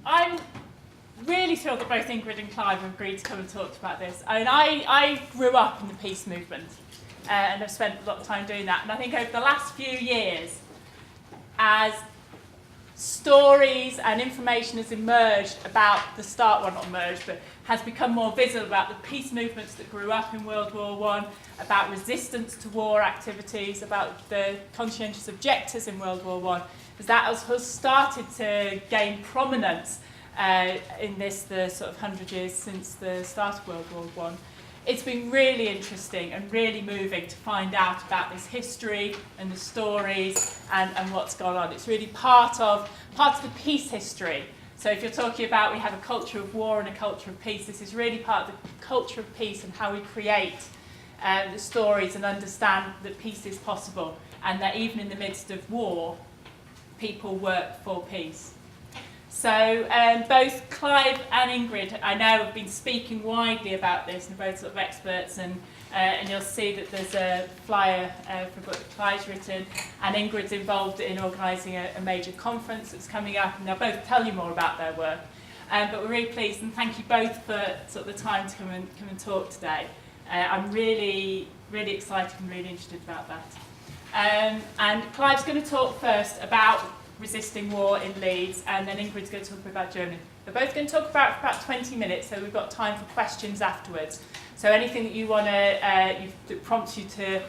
I'm really thrilled that both Ingrid and Clive have agreed to come and talk about this. I mean, I grew up in the peace movement and I've spent a lot of time doing that. And I think over the last few years, as stories and information has emerged about the start, well not emerged, but has become more visible about the peace movements that grew up in World War I, about resistance to war activities, about the conscientious objectors in World War I, as that has started to gain prominence in the sort of 100 years since the start of World War I. It's been really interesting and really moving to find out about this history and the stories and what's gone on. It's really part of the peace history. So if you're talking about we have a culture of war and a culture of peace, this is really part of the culture of peace and how we create the stories and understand that peace is possible and that even in the midst of war, people work for peace. So both Clive and Ingrid, I know, have been speaking widely about this, and both sort of experts, and you'll see that there's a flyer for a book that Clive's written, and Ingrid's involved in organising a major conference that's coming up, and they'll both tell you more about their work. But we're really pleased, and thank you both for sort of the time to come and talk today. I'm really, really excited and really interested about that. And Clive's going to talk first about resisting war in Leeds, and then Ingrid's going to talk about Germany. They're both going to talk about for about 20 minutes, so we've got time for questions afterwards. So anything that you want to, that prompts you to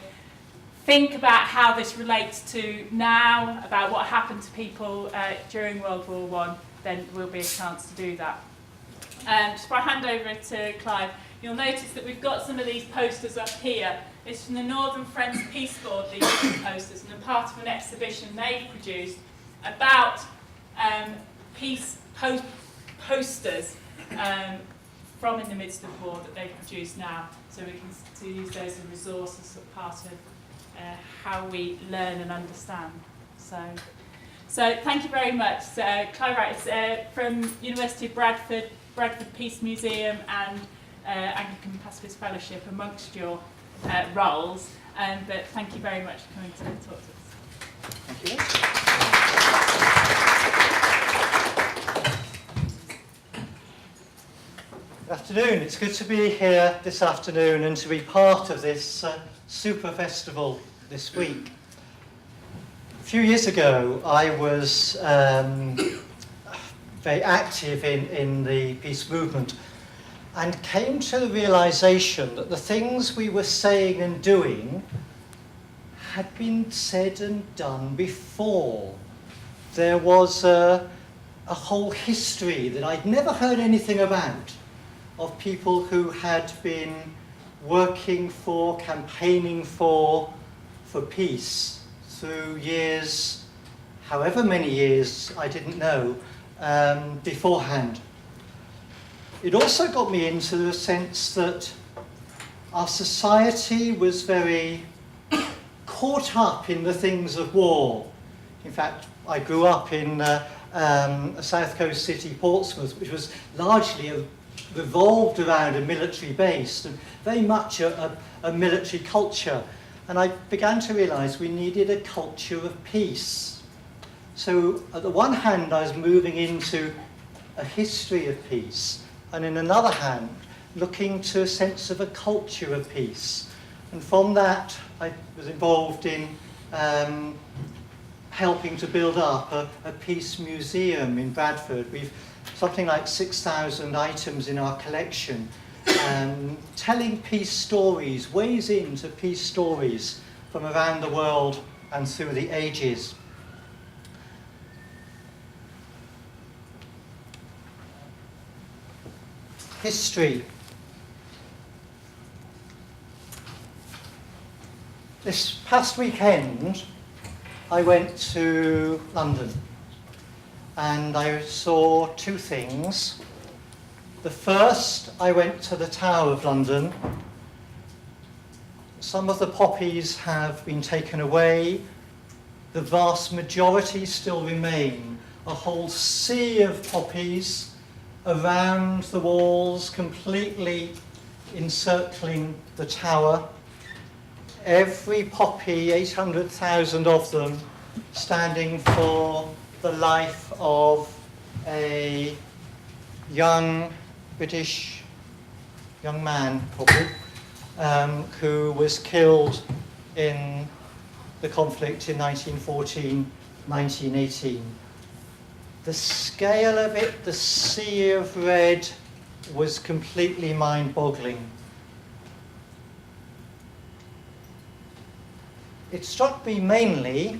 think about how this relates to now, about what happened to people during World War I, then will be a chance to do that. Just before I hand over to Clive, you'll notice that we've got some of these posters up here. It's from the Northern Friends Peace Board, these posters, and they're part of an exhibition they've produced about peace posters from in the midst of war that they've produced now, so we can use those as a resource as part of how we learn and understand. So thank you very much. Clive Wright is from University of Bradford Peace Museum and Anglican Pacifist Fellowship amongst your roles, but thank you very much for coming to talk to us. Thank you. Good afternoon. It's good to be here this afternoon and to be part of this super festival this week. A few years ago, I was very active in the peace movement and came to the realization that the things we were saying and doing had been said and done before. There was a whole history that I'd never heard anything about of people who had been working for, campaigning for peace through years, however many years, I didn't know, beforehand. It also got me into the sense that our society was very caught up in the things of war. In fact, I grew up in a south coast city, Portsmouth, which was largely revolved around a military base and very much a military culture. And I began to realise we needed a culture of peace. So at the one hand, I was moving into a history of peace, and in another hand, looking to a sense of a culture of peace. And from that, I was involved in helping to build up a peace museum in Bradford. We've something like 6,000 items in our collection, telling peace stories, ways into peace stories from around the world and through the ages. History. This past weekend, I went to London and I saw two things. The first, I went to the Tower of London. Some of the poppies have been taken away. The vast majority still remain. A whole sea of poppies around the walls, completely encircling the tower. Every poppy, 800,000 of them, standing for the life of a young British young man, probably, who was killed in the conflict in 1914, 1918. The scale of it, the sea of red, was completely mind-boggling. It struck me mainly,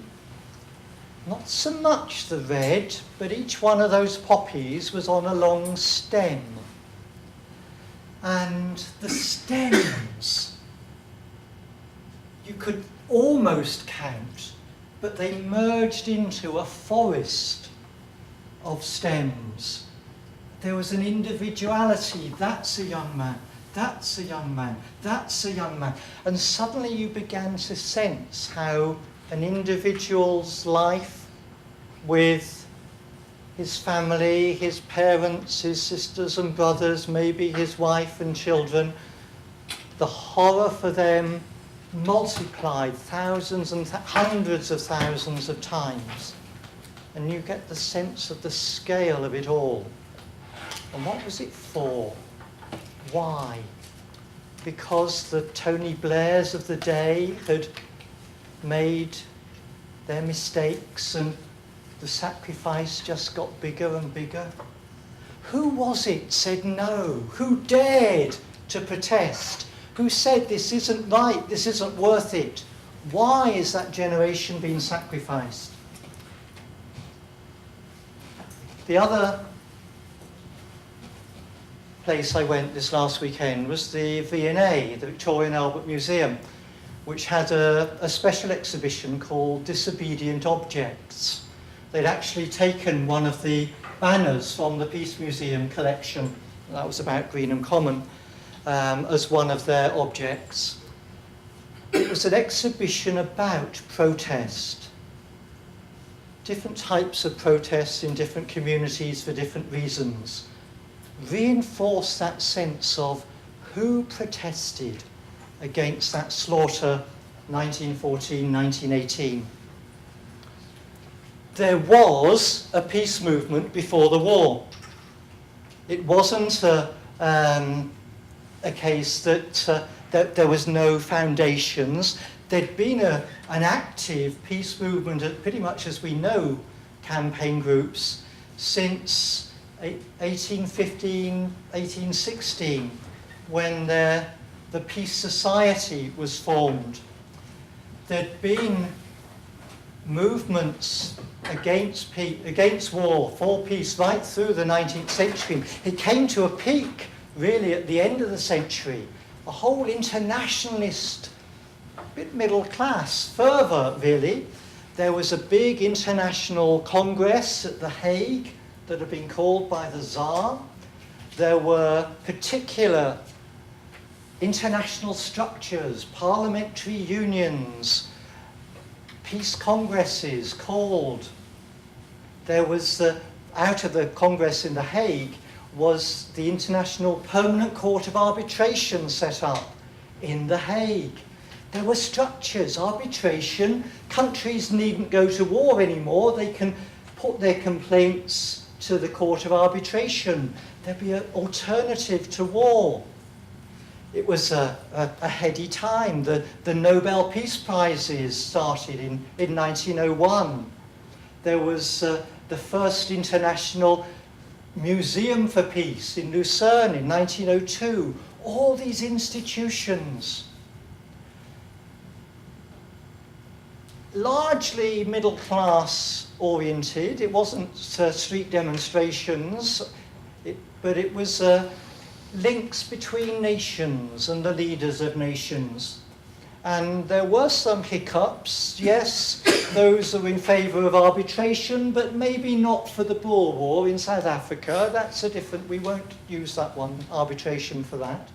not so much the red, but each one of those poppies was on a long stem. And the stems, you could almost count, but they merged into a forest of stems. There was an individuality. That's a young man. That's a young man. That's a young man. And suddenly you began to sense how an individual's life with his family, his parents, his sisters and brothers, maybe his wife and children, the horror for them multiplied thousands and hundreds of thousands of times. And you get the sense of the scale of it all. And what was it for? Why? Because the Tony Blairs of the day had made their mistakes and the sacrifice just got bigger and bigger? Who was it said no? Who dared to protest? Who said this isn't right, this isn't worth it? Why is that generation being sacrificed? The other place I went this last weekend was the V&A, the Victoria and Albert Museum, which had a special exhibition called Disobedient Objects. They'd actually taken one of the banners from the Peace Museum collection, that was about Greenham Common, as one of their objects. It was an exhibition about protest. Different types of protests in different communities for different reasons. Reinforce that sense of who protested against that slaughter 1914, 1918. There was a peace movement before the war. It wasn't a case that there was no foundations. There'd been an active peace movement, pretty much as we know campaign groups, since 1815, 1816, when the Peace Society was formed. There'd been movements against war, for peace, right through the 19th century. It came to a peak, really, at the end of the century. A whole internationalist, bit middle class fervour, really. There was a big international congress at The Hague that had been called by the Tsar. There were particular international structures, parliamentary unions, peace congresses called. There was, out of the Congress in The Hague, was the International Permanent Court of Arbitration set up in The Hague. There were structures, arbitration. Countries needn't go to war anymore. They can put their complaints to the Court of Arbitration. There'd be an alternative to war. It was a heady time. The Nobel Peace Prizes started in 1901. There was the first international Museum for Peace in Lucerne in 1902. All these institutions, largely middle class oriented. It wasn't street demonstrations, but it was links between nations and the leaders of nations. And there were some hiccups, yes, those are in favour of arbitration, but maybe not for the Boer War in South Africa. That's a different, we won't use that one, arbitration for that.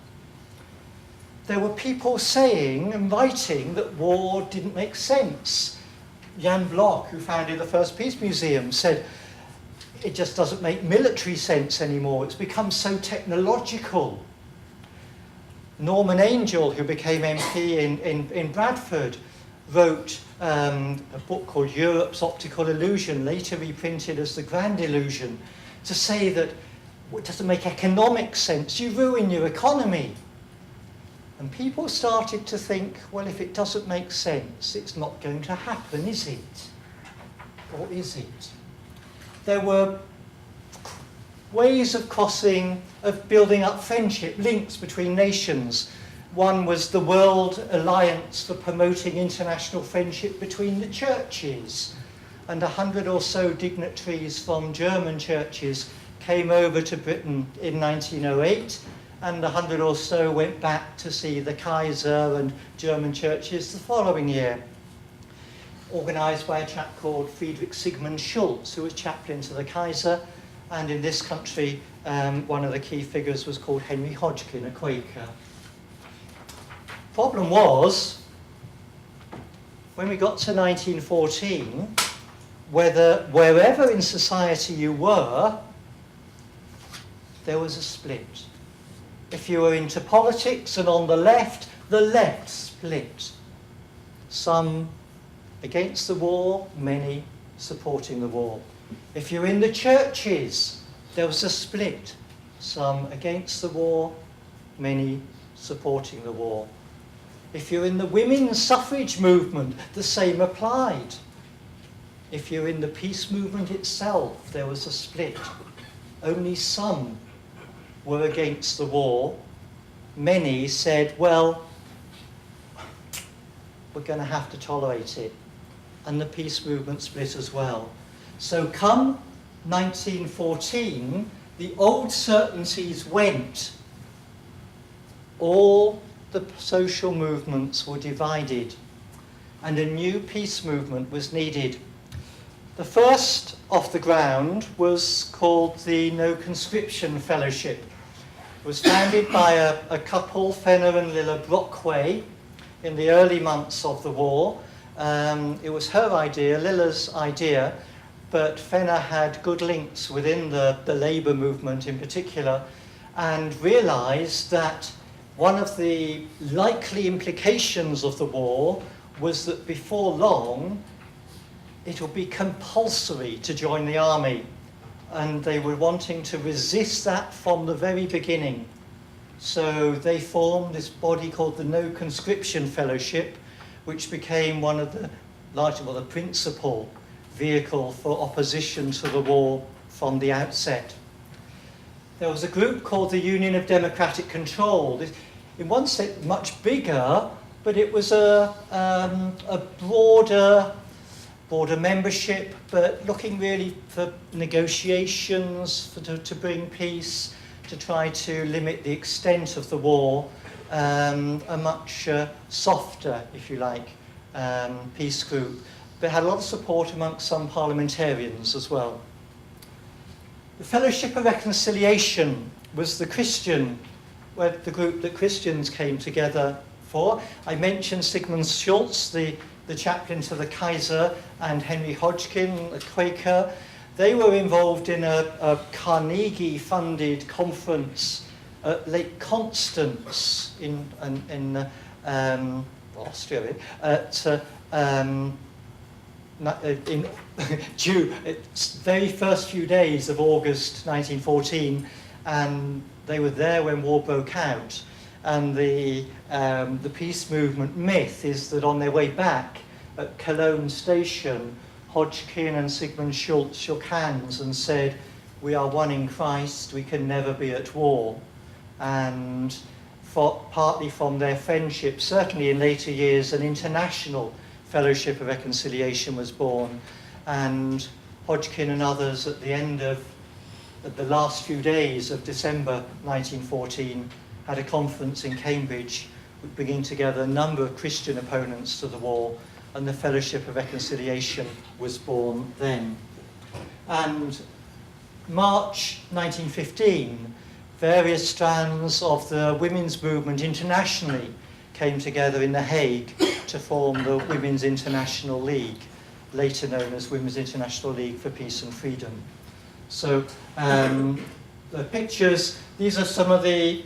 There were people saying and writing that war didn't make sense. Jan Bloch, who founded the first Peace Museum, said it just doesn't make military sense anymore. It's become so technological. Norman Angell, who became MP in Bradford, wrote a book called Europe's Optical Illusion, later reprinted as The Grand Illusion, to say that It doesn't make economic sense. You ruin your economy. And people started to think, well, if it doesn't make sense, it's not going to happen, is it? Or is it? There were ways of building up friendship, links between nations. One was the World Alliance for Promoting International Friendship between the Churches. And 100 or so dignitaries from German churches came over to Britain in 1908, and 100 or so went back to see the Kaiser and German churches the following year. Organised by a chap called Friedrich Sigmund Schultz, who was chaplain to the Kaiser, and in this country, one of the key figures was called Henry Hodgkin, a Quaker. Problem was, when we got to 1914, wherever in society you were, there was a split. If you were into politics and on the left split. Some against the war, many supporting the war. If you're in the churches, there was a split. Some against the war, many supporting the war. If you're in the women's suffrage movement, the same applied. If you're in the peace movement itself, there was a split. Only some were against the war. Many said, well, we're going to have to tolerate it. And the peace movement split as well. So come 1914, the old certainties went. All the social movements were divided, and a new peace movement was needed. The first off the ground was called the No Conscription Fellowship. It was founded by a couple, Fenner and Lilla Brockway, in the early months of the war. It was her idea, Lilla's idea, but Fenner had good links within the labour movement in particular, and realised that one of the likely implications of the war was that before long it would be compulsory to join the army, and they were wanting to resist that from the very beginning. So they formed this body called the No Conscription Fellowship, which became one of the the principal vehicle for opposition to the war from the outset. There was a group called the Union of Democratic Control. In one sense, much bigger, but it was a broader membership, but looking really for negotiations to bring peace, to try to limit the extent of the war, a much softer, if you like, peace group, but had a lot of support amongst some parliamentarians as well. The Fellowship of Reconciliation was the group that Christians came together for. I mentioned Sigmund Schultz, the chaplain to the Kaiser, and Henry Hodgkin, a Quaker. They were involved in a Carnegie-funded conference at Lake Constance in Austria, in very first few days of August 1914, and they were there when war broke out. And the peace movement myth is that on their way back at Cologne station, Hodgkin and Sigmund Schultz shook hands and said, "We are one in Christ, we can never be at war." And partly from their friendship, certainly in later years, an international Fellowship of Reconciliation was born. And Hodgkin and others at the last few days of December 1914 had a conference in Cambridge bringing together a number of Christian opponents to the war, and the Fellowship of Reconciliation was born then. And March 1915, various strands of the women's movement internationally came together in The Hague to form the Women's International League, later known as Women's International League for Peace and Freedom. So the pictures, these are some of the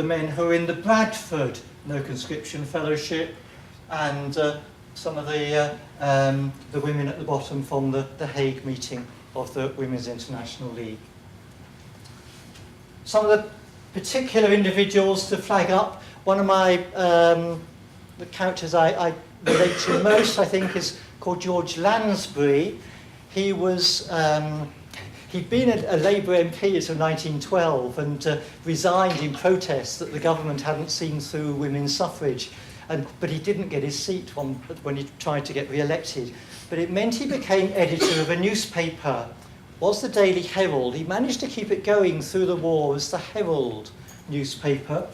men who are in the Bradford No Conscription Fellowship, and some of the women at the bottom from the Hague meeting of the Women's International League. some of the particular individuals to flag up. One of my the characters I relate to most, I think, is called George Lansbury. He was he'd been a Labour MP until 1912 and resigned in protest that the government hadn't seen through women's suffrage. But he didn't get his seat when he tried to get re-elected. But it meant he became editor of a newspaper. It was the Daily Herald. He managed to keep it going through the war as the Herald newspaper.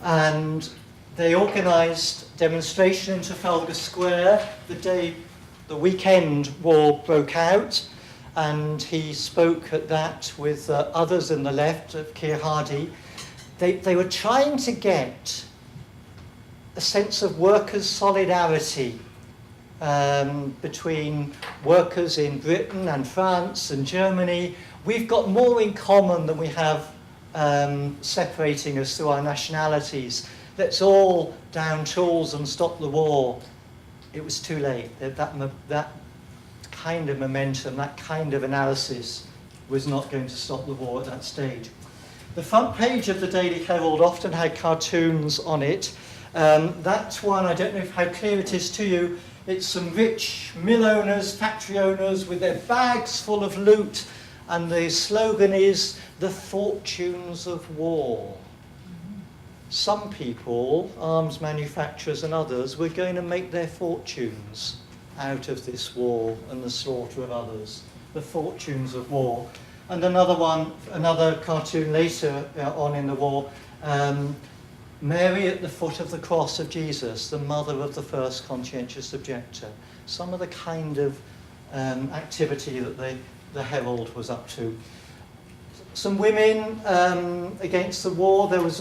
And they organised demonstration in Trafalgar Square the weekend war broke out. And he spoke at that with others in the left, Keir Hardie. They were trying to get a sense of workers' solidarity between workers in Britain and France and Germany. We've got more in common than we have separating us through our nationalities. Let's all down tools and stop the war. It was too late. That kind of momentum, that kind of analysis was not going to stop the war at that stage. The front page of the Daily Herald often had cartoons on it. That one, I don't know how clear it is to you, it's some rich mill owners, factory owners with their bags full of loot, and the slogan is, "The fortunes of war." Some people, arms manufacturers and others, were going to make their fortunes out of this war and the slaughter of others. The fortunes of war. And another cartoon later on in the war, Mary at the foot of the cross of Jesus, the mother of the first conscientious objector. Some of the kind of activity that the Herald was up to. Some women against the war. There was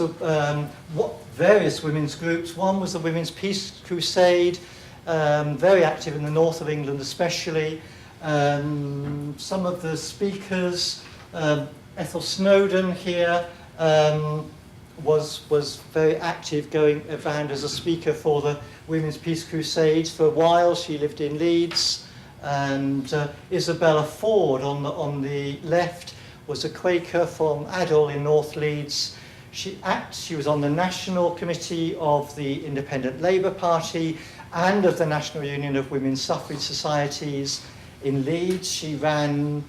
various women's groups. One was the Women's Peace Crusade, very active in the north of England especially. Some of the speakers, Ethel Snowdon here, was very active, going around as a speaker for the Women's Peace Crusade. For a while she lived in Leeds, and Isabella Ford on the left was a Quaker from Adel in North Leeds. She was on the National Committee of the Independent Labour Party and of the National Union of Women's Suffrage Societies. In Leeds she ran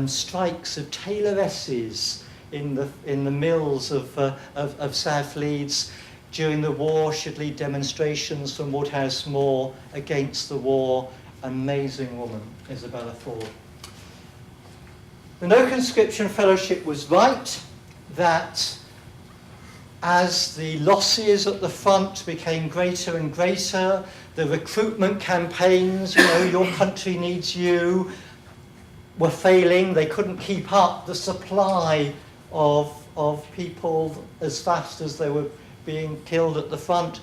strikes of tailoresses in the mills of South Leeds. During the war, she'd lead demonstrations from Woodhouse Moor against the war. Amazing woman, Isabella Ford. The No Conscription Fellowship was right that as the losses at the front became greater and greater, the recruitment campaigns, your country needs you, were failing. They couldn't keep up the supply of people as fast as they were being killed at the front.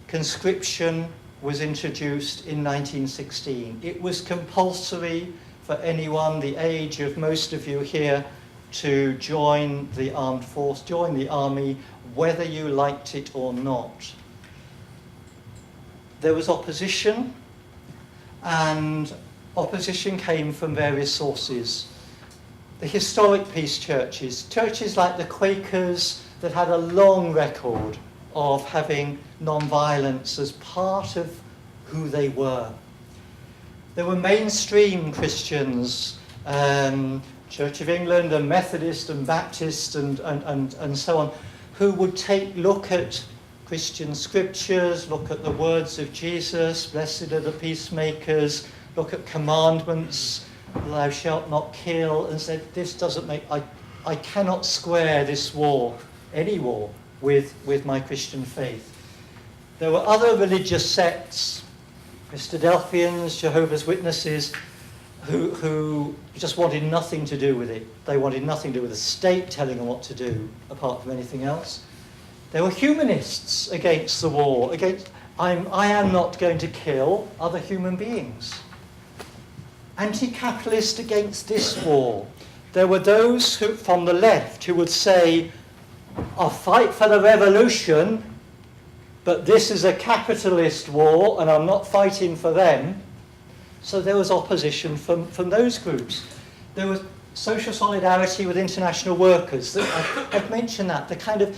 Conscription was introduced in 1916. It was compulsory for anyone the age of most of you here to join the armed force, join the army, whether you liked it or not. There was opposition, and opposition came from various sources. The historic peace churches like the Quakers that had a long record of having non-violence as part of who they were. There were mainstream Christians, Church of England and Methodist and Baptist and so on, who would look at Christian scriptures, look at the words of Jesus, blessed are the peacemakers, look at commandments, thou shalt not kill, and said, this doesn't make, I cannot square this war, any war, with my Christian faith. There were other religious sects, Christadelphians, Jehovah's Witnesses, who just wanted nothing to do with it. They wanted nothing to do with the state telling them what to do, apart from anything else. There were humanists against the war, I am not going to kill other human beings. Anti-capitalist against this war. There were those from the left who would say, I'll fight for the revolution, but this is a capitalist war and I'm not fighting for them. So there was opposition from those groups. There was social solidarity with international workers. I've mentioned that, the kind of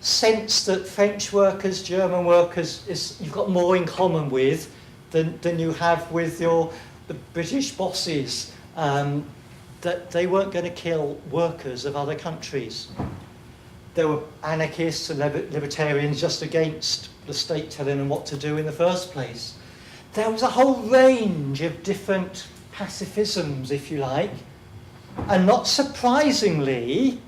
sense that French workers, German workers, you've got more in common with than you have with the British bosses, that they weren't going to kill workers of other countries. There were anarchists and libertarians just against the state telling them what to do in the first place. There was a whole range of different pacifisms, if you like, and not surprisingly,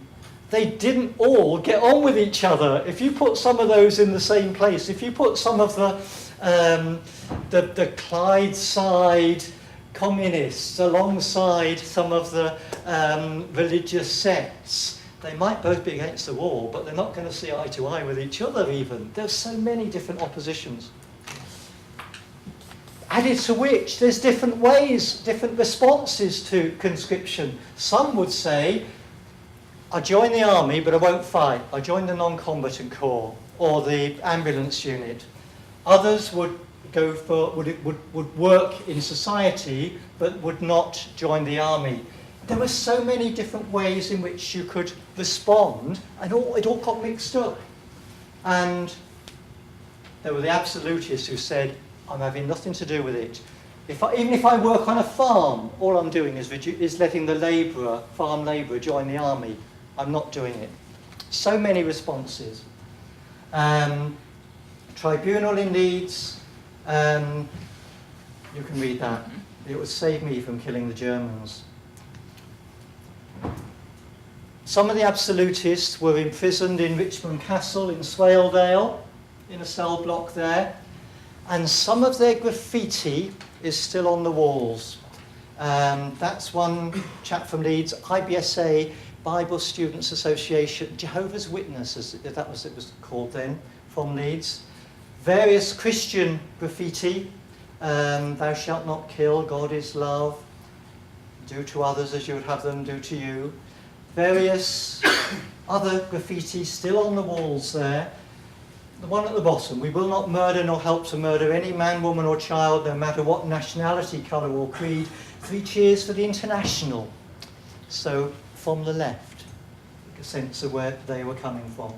they didn't all get on with each other. If you put some of those in the same place, if you put some of the Clyde side communists alongside some of the religious sects, they might both be against the war, but they're not going to see eye to eye with each other even. There's so many different oppositions. Added to which, there's different ways, different responses to conscription. Some would say, I join the army, but I won't fight. I join the non-combatant corps or the ambulance unit. Others would go for would work in society, but would not join the army. There were so many different ways in which you could respond, and it all got mixed up. And there were the absolutists who said, I'm having nothing to do with it. Even if I work on a farm, all I'm doing is letting the farm labourer join the army. I'm not doing it. So many responses. Tribunal in Leeds, you can read that. It would save me from killing the Germans. Some of the absolutists were imprisoned in Richmond Castle in Swaledale, in a cell block there. And some of their graffiti is still on the walls. That's one chap from Leeds, IBSA, Bible Students Association, Jehovah's Witnesses, if that was it was called then, from Leeds. Various Christian graffiti, thou shalt not kill, God is love, do to others as you would have them do to you. Various other graffiti still on the walls there. The one at the bottom, we will not murder nor help to murder any man, woman or child, no matter what nationality, colour or creed. 3 cheers for the International. So, from the left, a sense of where they were coming from.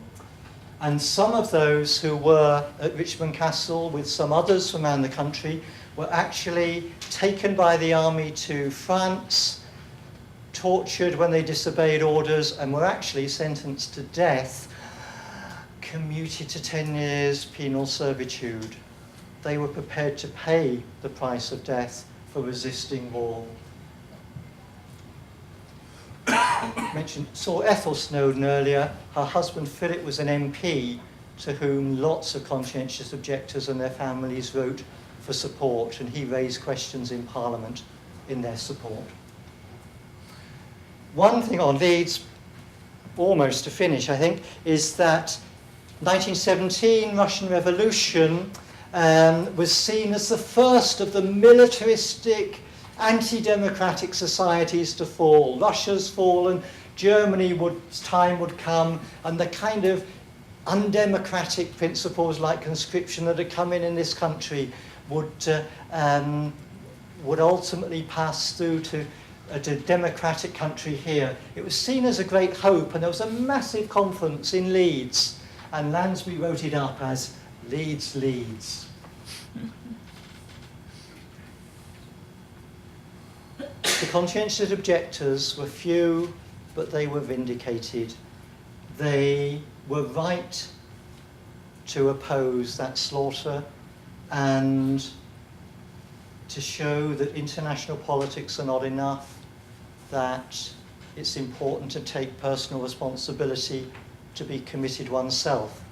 And some of those who were at Richmond Castle with some others from around the country were actually taken by the army to France, tortured when they disobeyed orders, and were actually sentenced to death, commuted to 10 years penal servitude. They were prepared to pay the price of death for resisting war. Saw Ethel Snowden earlier. Her husband Philip was an MP to whom lots of conscientious objectors and their families wrote for support, and he raised questions in Parliament in their support. One thing on Leeds, almost to finish, I think, is that 1917 Russian Revolution was seen as the first of the militaristic, anti-democratic societies to fall. Russia's fallen, time would come, and the kind of undemocratic principles like conscription that had come in this country would ultimately pass through to a democratic country here. It was seen as a great hope, and there was a massive conference in Leeds, and Lansbury wrote it up as Leeds leads. The conscientious objectors were few, but they were vindicated. They were right to oppose that slaughter and to show that international politics are not enough, that it's important to take personal responsibility, to be committed oneself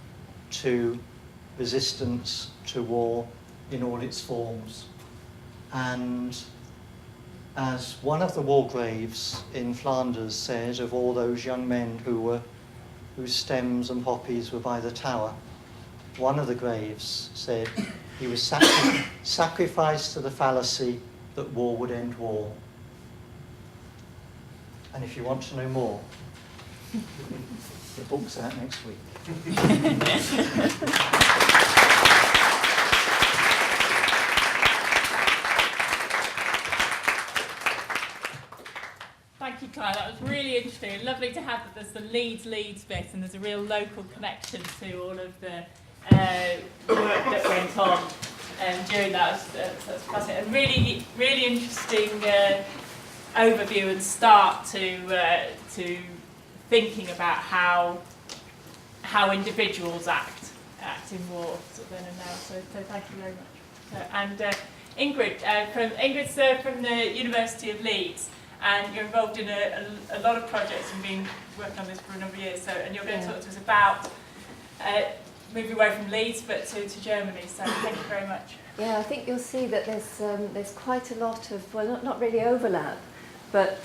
to resistance to war in all its forms. And as one of the war graves in Flanders said of all those young men whose stems and poppies were by the tower, one of the graves said he was sacrificed to the fallacy that war would end war. And if you want to know more, the book's out next week. Thank you, Clive. That mean, lovely to have that there's the Leeds bit, and there's a real local connection to all of the work that went on during that. That's fascinating. And really, really interesting overview and start to thinking about how individuals act in war, sort of then and now. So thank you very much. And Ingrid's from the University of Leeds, and you're involved in a lot of projects and been working on this for a number of years. So, and you're going to talk to us about moving away from Leeds, but to Germany. So thank you very much. Yeah, I think you'll see that there's quite a lot of, well, not really overlap, but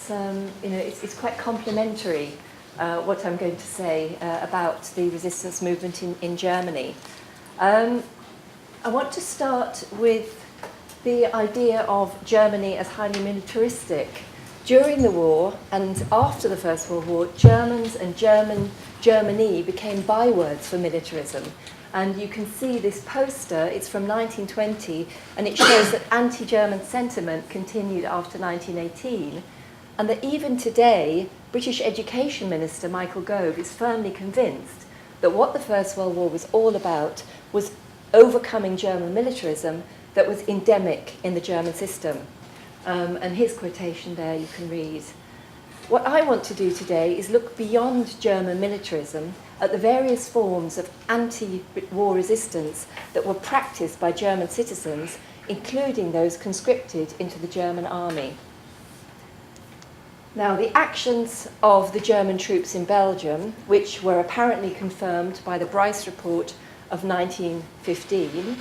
it's quite complementary. What I'm going to say about the resistance movement in Germany. I want to start with the idea of Germany as highly militaristic. During the war and after the First World War, Germans and Germany became bywords for militarism. And you can see this poster, it's from 1920, and it shows that anti-German sentiment continued after 1918. And that even today, British Education Minister Michael Gove is firmly convinced that what the First World War was all about was overcoming German militarism that was endemic in the German system. And his quotation there you can read. What I want to do today is look beyond German militarism at the various forms of anti-war resistance that were practiced by German citizens, including those conscripted into the German army. Now, the actions of the German troops in Belgium, which were apparently confirmed by the Bryce report of 1915,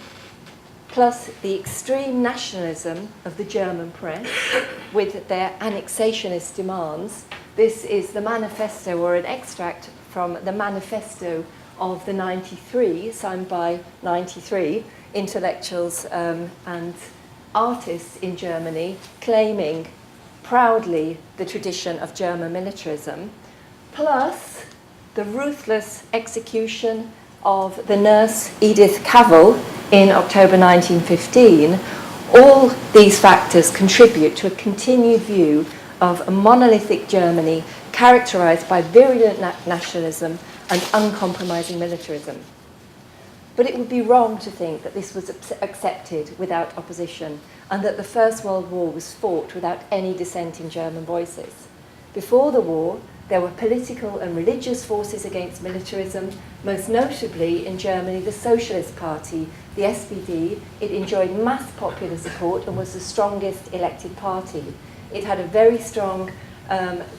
plus the extreme nationalism of the German press with their annexationist demands. This is the manifesto, or an extract from the manifesto of the 93, signed by 93 intellectuals and artists in Germany, claiming proudly the tradition of German militarism, plus the ruthless execution of the nurse Edith Cavell in October 1915. All these factors contribute to a continued view of a monolithic Germany characterised by virulent nationalism and uncompromising militarism. But it would be wrong to think that this was accepted without opposition, and that the First World War was fought without any dissenting German voices. Before the war, there were political and religious forces against militarism, most notably in Germany the Socialist Party, the SPD. It enjoyed mass popular support and was the strongest elected party. It had a very strong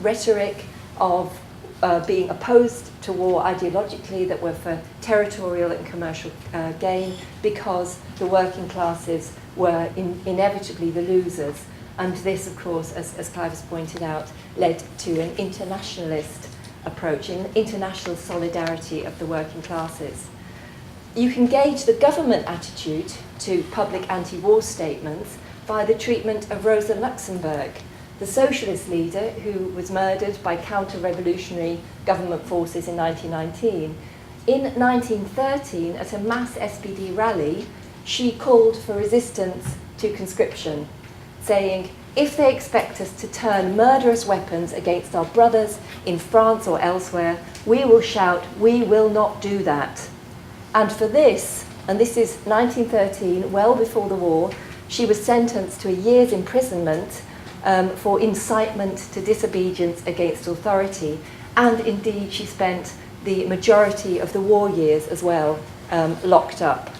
rhetoric of being opposed to war ideologically, that were for territorial and commercial gain, because the working classes were inevitably the losers. And this, of course, as Clive has pointed out, led to an internationalist approach, an international solidarity of the working classes. You can gauge the government attitude to public anti-war statements by the treatment of Rosa Luxemburg, the socialist leader who was murdered by counter-revolutionary government forces in 1919. In 1913, at a mass SPD rally, she called for resistance to conscription, saying, "If they expect us to turn murderous weapons against our brothers in France or elsewhere, we will shout, 'We will not do that.'" And for this, and this is 1913, well before the war, she was sentenced to a year's imprisonment for incitement to disobedience against authority. And indeed, she spent the majority of the war years as well locked up.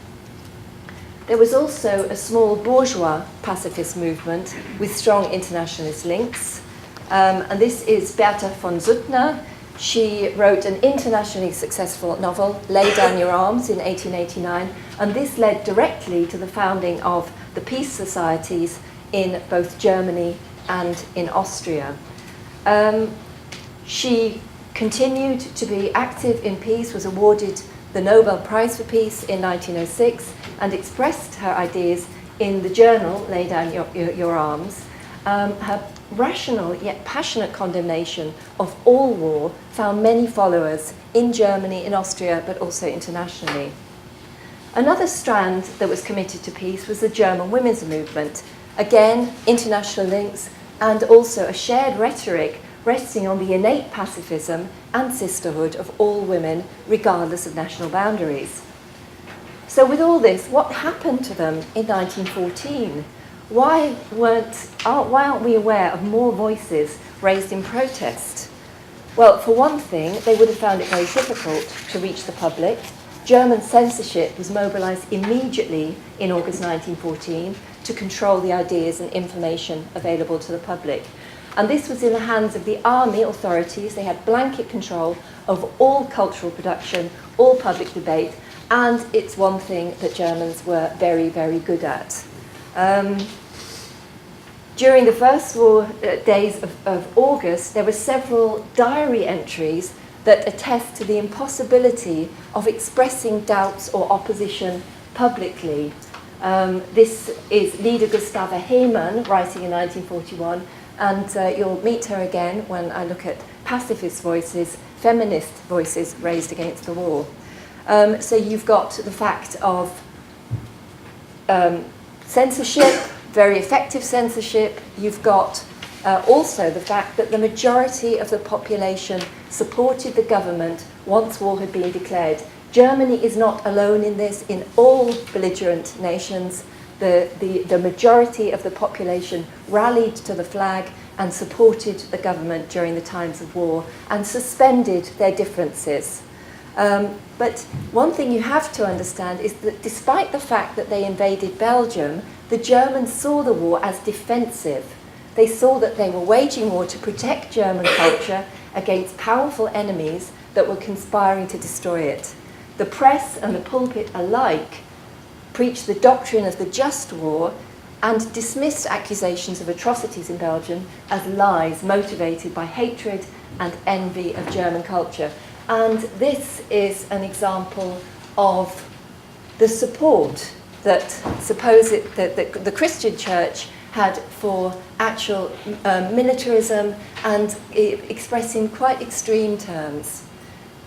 There was also a small bourgeois pacifist movement with strong internationalist links. And this is Bertha von Suttner. She wrote an internationally successful novel, Lay Down Your Arms, in 1889. And this led directly to the founding of the peace societies in both Germany and in Austria. She continued to be active in peace, was awarded the Nobel Prize for Peace in 1906, and expressed her ideas in the journal Lay Down Your Arms. Her rational yet passionate condemnation of all war found many followers in Germany, in Austria, but also internationally. Another strand that was committed to peace was the German women's movement. Again, international links, and also a shared rhetoric resting on the innate pacifism and sisterhood of all women, regardless of national boundaries. So with all this, what happened to them in 1914? Why aren't we aware of more voices raised in protest? Well, for one thing, they would have found it very difficult to reach the public. German censorship was mobilised immediately in August 1914 to control the ideas and information available to the public. And this was in the hands of the army authorities. They had blanket control of all cultural production, all public debate, and it's one thing that Germans were very, very good at. During the first days of August, there were several diary entries that attest to the impossibility of expressing doubts or opposition publicly. This is leader Gustava Heymann, writing in 1941, and you'll meet her again when I look at pacifist voices, feminist voices raised against the war. So you've got the fact of censorship, very effective censorship. You've got also the fact that the majority of the population supported the government once war had been declared. Germany is not alone in this. In all belligerent nations, the majority of the population rallied to the flag and supported the government during the times of war and suspended their differences. But one thing you have to understand is that despite the fact that they invaded Belgium, the Germans saw the war as defensive. They saw that they were waging war to protect German culture against powerful enemies that were conspiring to destroy it. The press and the pulpit alike preached the doctrine of the just war and dismissed accusations of atrocities in Belgium as lies motivated by hatred and envy of German culture. And this is an example of the support that the Christian church had for actual militarism and expressing quite extreme terms.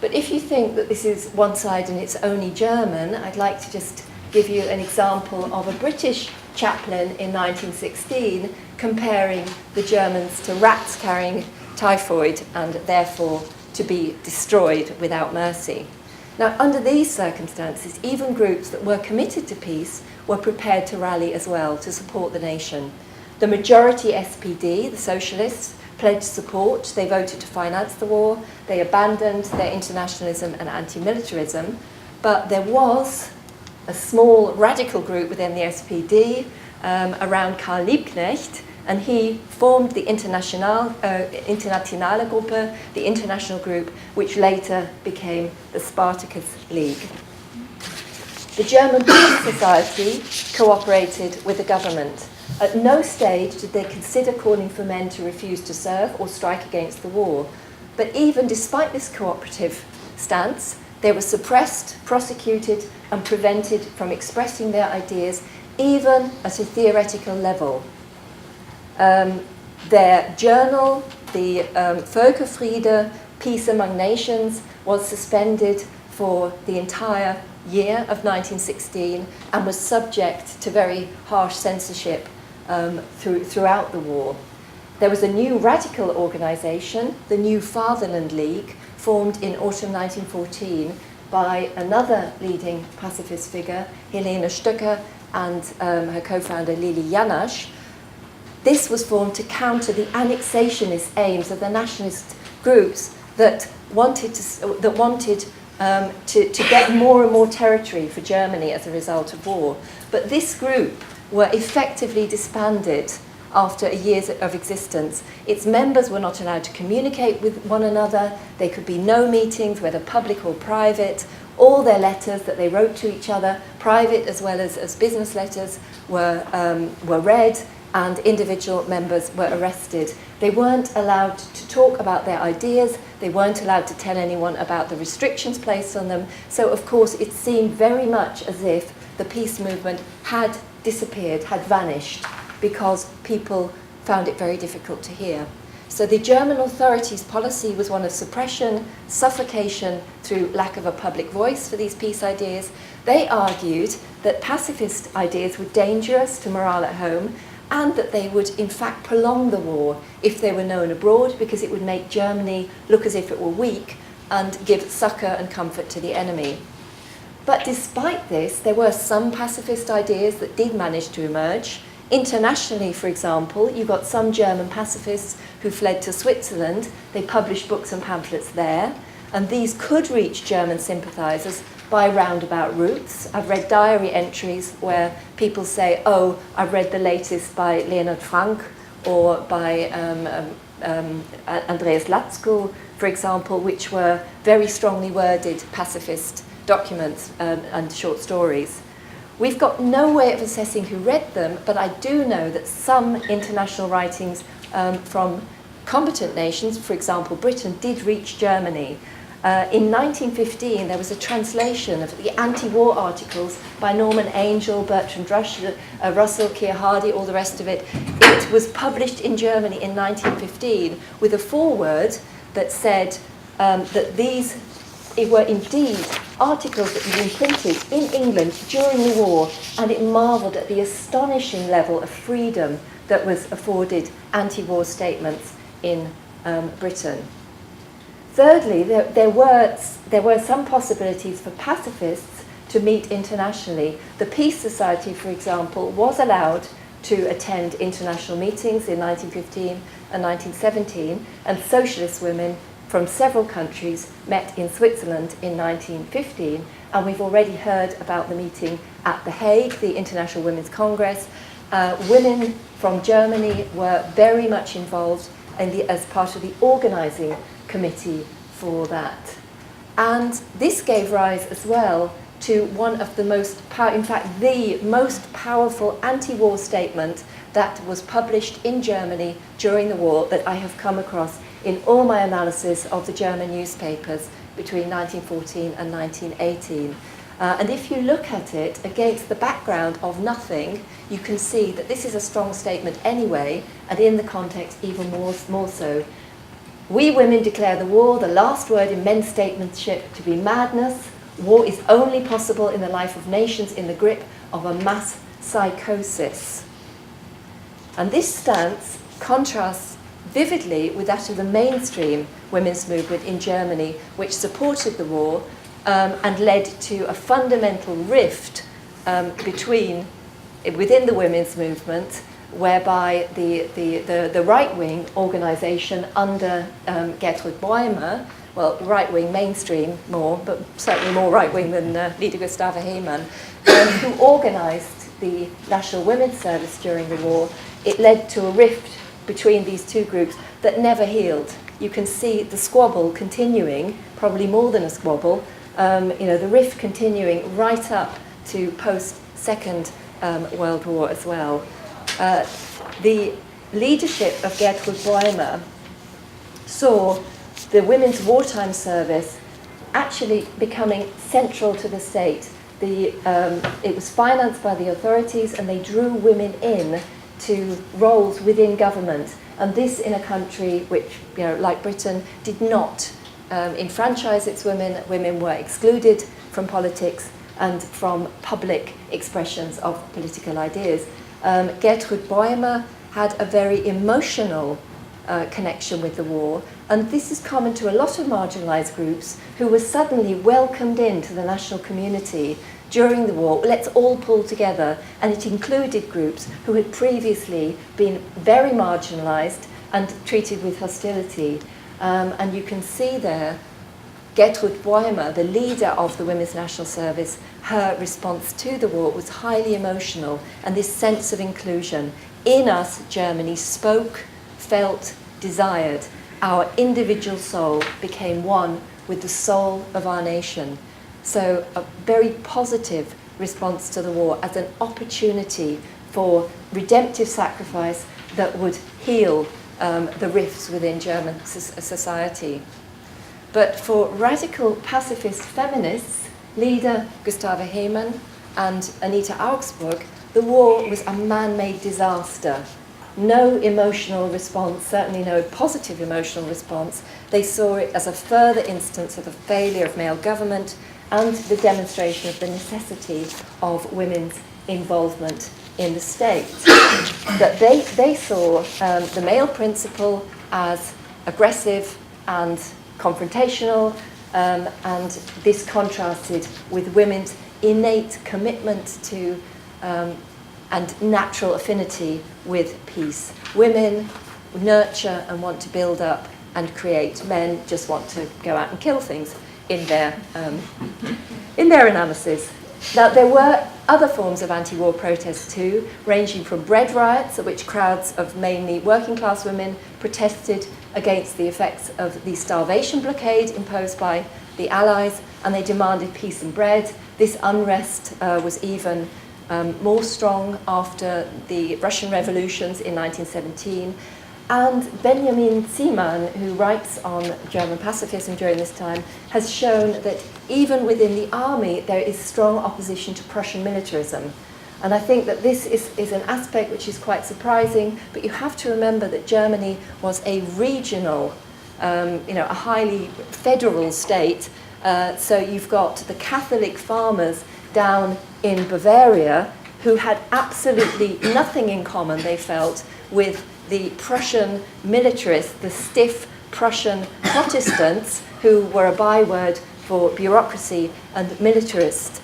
But if you think that this is one side and it's only German, I'd like to just give you an example of a British chaplain in 1916 comparing the Germans to rats carrying typhoid and therefore to be destroyed without mercy. Now, under these circumstances, even groups that were committed to peace were prepared to rally as well to support the nation. The majority SPD, the socialists, pledged support. They voted to finance the war. They abandoned their internationalism and anti-militarism. But there was a small radical group within the SPD around Karl Liebknecht, and he formed the Internationale Gruppe, the international group, which later became the Spartacus League. The German Peace Society cooperated with the government. At no stage did they consider calling for men to refuse to serve or strike against the war. But even despite this cooperative stance, they were suppressed, prosecuted, and prevented from expressing their ideas, even at a theoretical level. Their journal, the Völkerfriede, Peace Among Nations, was suspended for the entire year of 1916 and was subject to very harsh censorship throughout the war. There was a new radical organisation, the New Fatherland League, formed in autumn 1914 by another leading pacifist figure, Helene Stöcker, and her co-founder Lili Janasch. This was formed to counter the annexationist aims of the nationalist groups that wanted to get more and more territory for Germany as a result of war. But this group were effectively disbanded after a year of existence. Its members were not allowed to communicate with one another. There could be no meetings, whether public or private. All their letters that they wrote to each other, private as well as business letters, were read, and individual members were arrested. They weren't allowed to talk about their ideas. They weren't allowed to tell anyone about the restrictions placed on them. So, of course, it seemed very much as if the peace movement had disappeared, had vanished, because people found it very difficult to hear. So the German authorities' policy was one of suppression, suffocation through lack of a public voice for these peace ideas. They argued that pacifist ideas were dangerous to morale at home, and that they would in fact prolong the war if they were known abroad, because it would make Germany look as if it were weak and give succour and comfort to the enemy. But despite this, there were some pacifist ideas that did manage to emerge. Internationally, for example, you got some German pacifists who fled to Switzerland. They published books and pamphlets there, and these could reach German sympathisers by roundabout routes. I've read diary entries where people say, oh, I've read the latest by Leonard Frank or by Andreas Latzko, for example, which were very strongly worded pacifist documents and short stories. We've got no way of assessing who read them, but I do know that some international writings from competent nations, for example Britain, did reach Germany. In 1915 there was a translation of the anti-war articles by Norman Angell, Bertrand Russell, Keir Hardie, all the rest of it. It was published in Germany in 1915 with a foreword that said that these were indeed articles that had been printed in England during the war, and it marvelled at the astonishing level of freedom that was afforded anti-war statements in Britain. Thirdly, there were some possibilities for pacifists to meet internationally. The Peace Society, for example, was allowed to attend international meetings in 1915 and 1917, and socialist women from several countries met in Switzerland in 1915, and we've already heard about the meeting at The Hague, the International Women's Congress. Women from Germany were very much involved as part of the organising committee for that. And this gave rise as well to one of the most the most powerful anti-war statement that was published in Germany during the war that I have come across in all my analysis of the German newspapers between 1914 and 1918. And if you look at it against the background of nothing, you can see that this is a strong statement anyway, and in the context even more so. We women declare the war, the last word in men's statesmanship, to be madness. War is only possible in the life of nations in the grip of a mass psychosis. And this stance contrasts vividly with that of the mainstream women's movement in Germany, which supported the war and led to a fundamental rift within the women's movement, whereby the right-wing organisation under Gertrud Bäumer, well, right-wing mainstream more, but certainly more right-wing than Leader Gustave Heymann, who organised the National Women's Service during the war, it led to a rift between these two groups that never healed. You can see the squabble continuing, probably more than a squabble, the rift continuing right up to post-Second World War as well. The leadership of Gertrud Bäumer saw the women's wartime service actually becoming central to the state. It was financed by the authorities, and they drew women in to roles within government, and this in a country which, like Britain, did not enfranchise its women. Women were excluded from politics and from public expressions of political ideas. Gertrud Bäumer had a very emotional connection with the war, and this is common to a lot of marginalised groups who were suddenly welcomed into the national community during the war. Let's all pull together, and it included groups who had previously been very marginalised and treated with hostility. And you can see there Gertrud Bäumer, the leader of the Women's National Service, her response to the war was highly emotional, and this sense of inclusion. In us, Germany spoke, felt, desired. Our individual soul became one with the soul of our nation. So a very positive response to the war as an opportunity for redemptive sacrifice that would heal the rifts within German society. But for radical pacifist feminists, leader Gustave Heymann and Anita Augsburg, the war was a man-made disaster. No emotional response, certainly no positive emotional response. They saw it as a further instance of the failure of male government and the demonstration of the necessity of women's involvement in the state. That they saw the male principle as aggressive and confrontational, and this contrasted with women's innate commitment to and natural affinity with peace. Women nurture and want to build up and create. Men just want to go out and kill things in their analysis. Now, there were other forms of anti-war protest too, ranging from bread riots, at which crowds of mainly working-class women protested against the effects of the starvation blockade imposed by the Allies, and they demanded peace and bread. This unrest was even more strong after the Russian revolutions in 1917. And Benjamin Ziemann, who writes on German pacifism during this time, has shown that even within the army there is strong opposition to Prussian militarism. And I think that this is an aspect which is quite surprising, but you have to remember that Germany was a regional, a highly federal state. So you've got the Catholic farmers down in Bavaria who had absolutely nothing in common, they felt, with the Prussian militarists, the stiff Prussian Protestants, who were a byword for bureaucracy and militarisms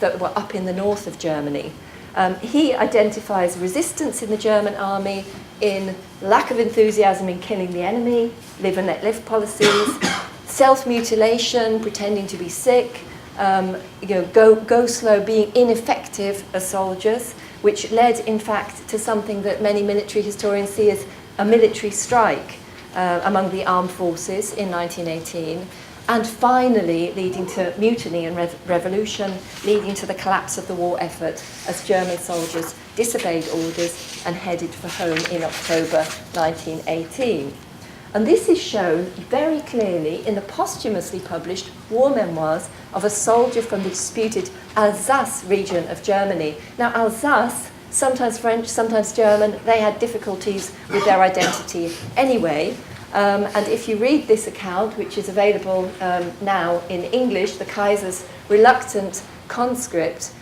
that were up in the north of Germany. He identifies resistance in the German army in lack of enthusiasm in killing the enemy, live and let live policies, self-mutilation, pretending to be sick, go slow, being ineffective as soldiers, which led, in fact, to something that many military historians see as a military strike among the armed forces in 1918, and finally leading to mutiny and revolution, leading to the collapse of the war effort as German soldiers disobeyed orders and headed for home in October 1918. And this is shown very clearly in the posthumously published war memoirs of a soldier from the disputed Alsace region of Germany. Now, Alsace, sometimes French, sometimes German, they had difficulties with their identity anyway. And if you read this account, which is available now in English, the Kaiser's reluctant conscript,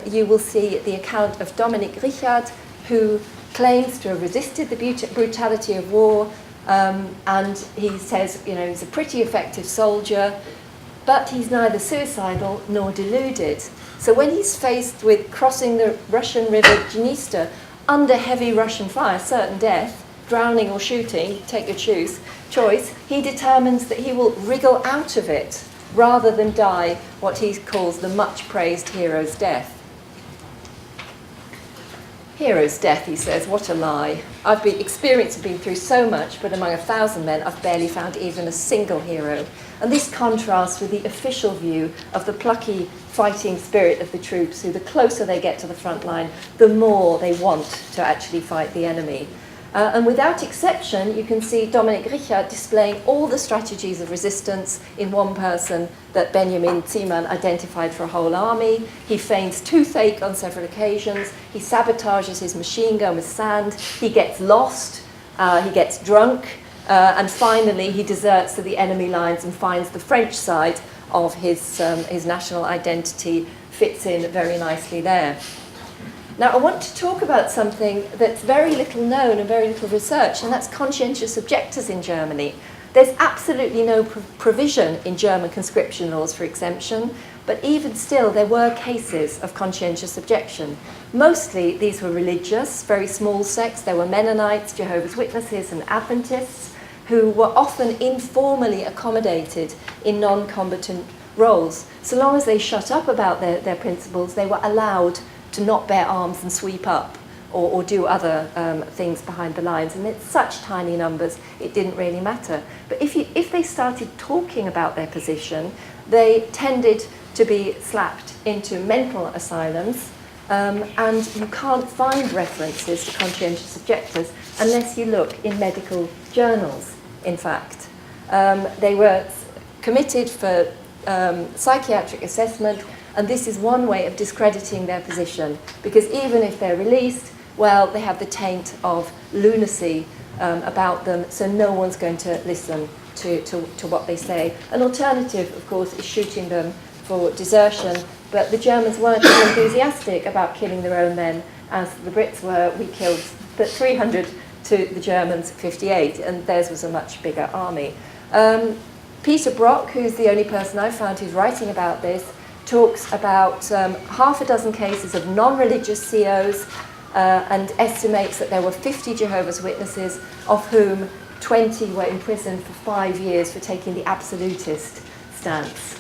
you will see the account of Dominic Richard, who claims to have resisted the brutality of war. And he says, he's a pretty effective soldier, but he's neither suicidal nor deluded. So when he's faced with crossing the Russian river Dniester under heavy Russian fire, certain death, drowning or shooting, take your choice, he determines that he will wriggle out of it rather than die what he calls the much praised hero's death. Hero's death, he says, what a lie. I've been through so much, but among 1,000 men, I've barely found even a single hero. And this contrasts with the official view of the plucky fighting spirit of the troops, who the closer they get to the front line, the more they want to actually fight the enemy. And without exception, you can see Dominic Richard displaying all the strategies of resistance in one person that Benjamin Ziemann identified for a whole army. He feigns toothache on several occasions. He sabotages his machine gun with sand. He gets lost. He gets drunk. And finally, he deserts to the enemy lines and finds the French side of his national identity fits in very nicely there. Now, I want to talk about something that's very little known and very little research, and that's conscientious objectors in Germany. There's absolutely no provision in German conscription laws for exemption, but even still, there were cases of conscientious objection. Mostly, these were religious, very small sects. There were Mennonites, Jehovah's Witnesses, and Adventists, who were often informally accommodated in non-combatant roles. So long as they shut up about their principles, they were allowed to not bear arms and sweep up or do other things behind the lines. And it's such tiny numbers, it didn't really matter. But if they started talking about their position, they tended to be slapped into mental asylums, and you can't find references to conscientious objectors unless you look in medical journals, in fact. They were committed for psychiatric assessment, and this is one way of discrediting their position, because even if they're released, well, they have the taint of lunacy about them, so no one's going to listen to what they say. An alternative, of course, is shooting them for desertion, but the Germans weren't as enthusiastic about killing their own men as the Brits were. We killed 300 to the Germans 58, and theirs was a much bigger army. Peter Brock, who's the only person I found who's writing about this, talks about half a dozen cases of non-religious COs and estimates that there were 50 Jehovah's Witnesses, of whom 20 were imprisoned for 5 years for taking the absolutist stance.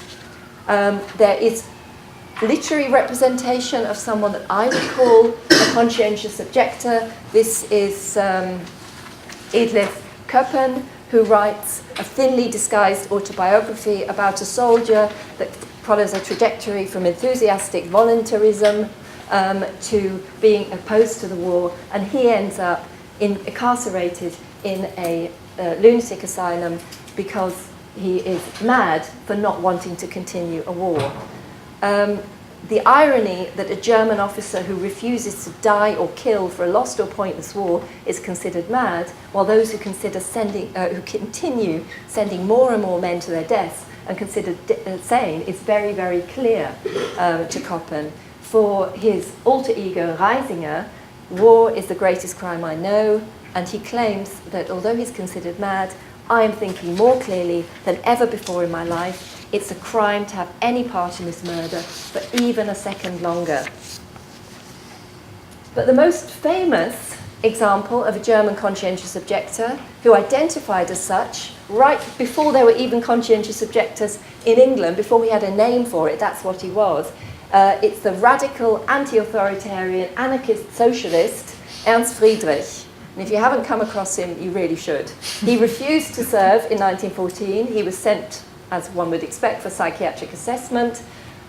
There is literary representation of someone that I would call a conscientious objector. This is Edith Cavell, who writes a thinly disguised autobiography about a soldier that follows a trajectory from enthusiastic voluntarism to being opposed to the war, and he ends up incarcerated in a lunatic asylum because he is mad for not wanting to continue a war. The irony that a German officer who refuses to die or kill for a lost or pointless war is considered mad, while those who who continue sending more and more men to their deaths and considered sane is very, very clear to Koppen. For his alter ego Reisinger, war is the greatest crime I know, and he claims that although he's considered mad, I am thinking more clearly than ever before in my life. It's a crime to have any part in this murder for even a second longer. But the most famous example of a German conscientious objector who identified as such, right before there were even conscientious objectors in England, before we had a name for it, that's what he was. It's the radical, anti-authoritarian, anarchist socialist Ernst Friedrich. And if you haven't come across him, you really should. He refused to serve in 1914. He was sent, as one would expect, for psychiatric assessment.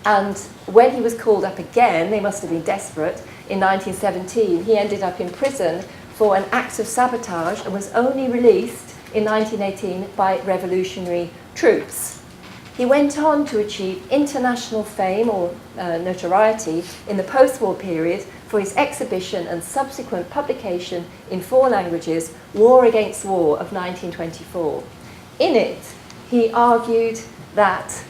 And when he was called up again, they must have been desperate, in 1917, he ended up in prison for an act of sabotage and was only released in 1918 by revolutionary troops. He went on to achieve international fame or notoriety in the post-war period for his exhibition and subsequent publication in 4 languages, War Against War of 1924. In it, he argued that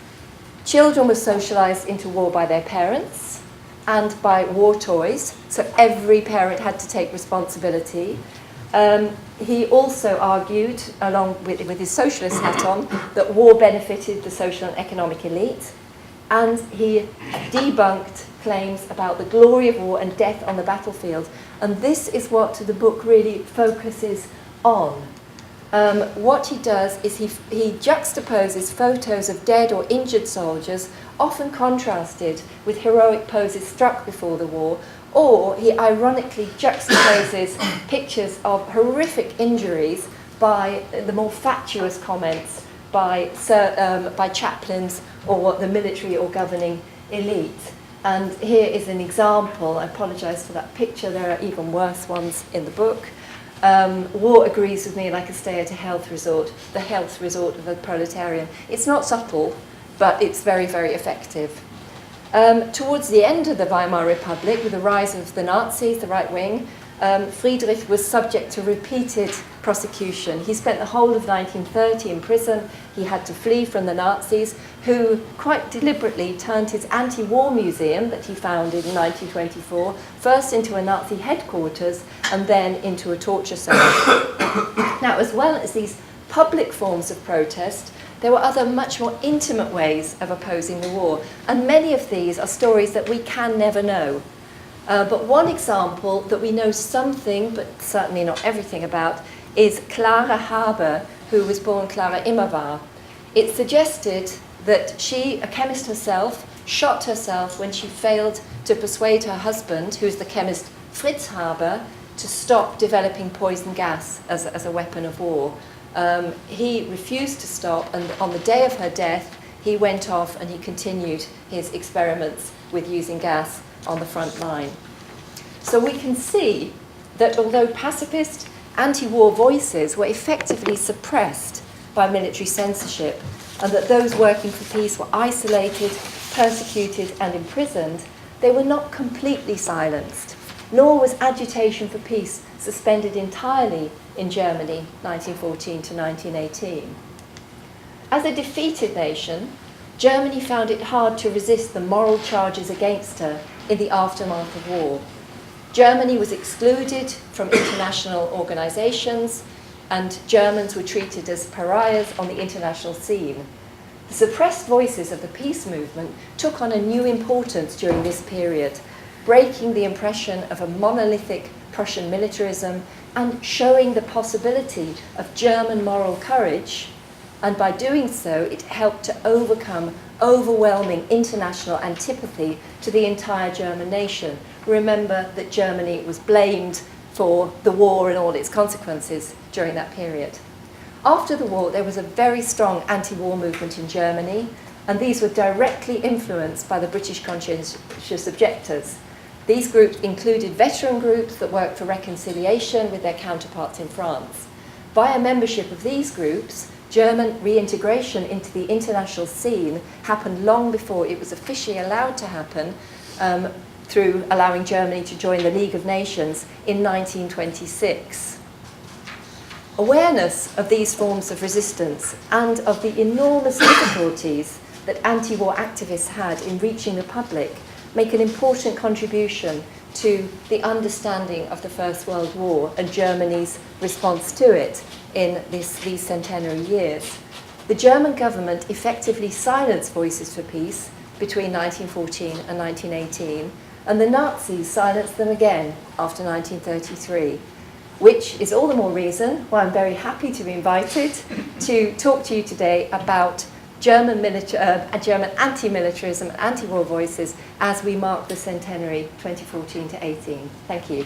children were socialized into war by their parents and by war toys, so every parent had to take responsibility. He also argued, along with his socialist hat on, that war benefited the social and economic elite, and he debunked claims about the glory of war and death on the battlefield. And this is what the book really focuses on. What he does is he juxtaposes photos of dead or injured soldiers, often contrasted with heroic poses struck before the war, or he ironically juxtaposes pictures of horrific injuries by the more fatuous comments by chaplains or the military or governing elite. And here is an example. I apologise for that picture. There are even worse ones in the book. War agrees with me like a stay at a health resort, the health resort of the proletarian. It's not subtle, but it's very, very effective. Towards the end of the Weimar Republic, with the rise of the Nazis, the right wing, Friedrich was subject to repeated prosecution. He spent the whole of 1930 in prison. He had to flee from the Nazis, who quite deliberately turned his anti-war museum that he founded in 1924 first into a Nazi headquarters and then into a torture cell. Now, as well as these public forms of protest, there were other much more intimate ways of opposing the war, and many of these are stories that we can never know. But one example that we know something, but certainly not everything about, is Clara Haber, who was born Clara Immerwahr. It's suggested that she, a chemist herself, shot herself when she failed to persuade her husband, who's the chemist Fritz Haber, to stop developing poison gas as a weapon of war. He refused to stop, and on the day of her death, he went off and he continued his experiments with using gas on the front line. So we can see that although pacifist, anti-war voices were effectively suppressed by military censorship, and that those working for peace were isolated, persecuted, and imprisoned, they were not completely silenced, nor was agitation for peace suspended entirely in Germany, 1914 to 1918. As a defeated nation, Germany found it hard to resist the moral charges against her in the aftermath of war. Germany was excluded from international organisations, and Germans were treated as pariahs on the international scene. The suppressed voices of the peace movement took on a new importance during this period, breaking the impression of a monolithic Prussian militarism and showing the possibility of German moral courage, and by doing so it helped to overcome overwhelming international antipathy to the entire German nation. Remember that Germany was blamed for the war and all its consequences during that period. After the war, there was a very strong anti-war movement in Germany, and these were directly influenced by the British conscientious objectors. These groups included veteran groups that worked for reconciliation with their counterparts in France. Via membership of these groups, German reintegration into the international scene happened long before it was officially allowed to happen, through allowing Germany to join the League of Nations in 1926. Awareness of these forms of resistance and of the enormous difficulties that anti-war activists had in reaching the public make an important contribution to the understanding of the First World War and Germany's response to it in these centenary years. The German government effectively silenced voices for peace between 1914 and 1918, and the Nazis silenced them again after 1933, which is all the more reason why I'm very happy to be invited to talk to you today about German anti-militarism and anti-war voices as we mark the centenary 2014 to 18. Thank you.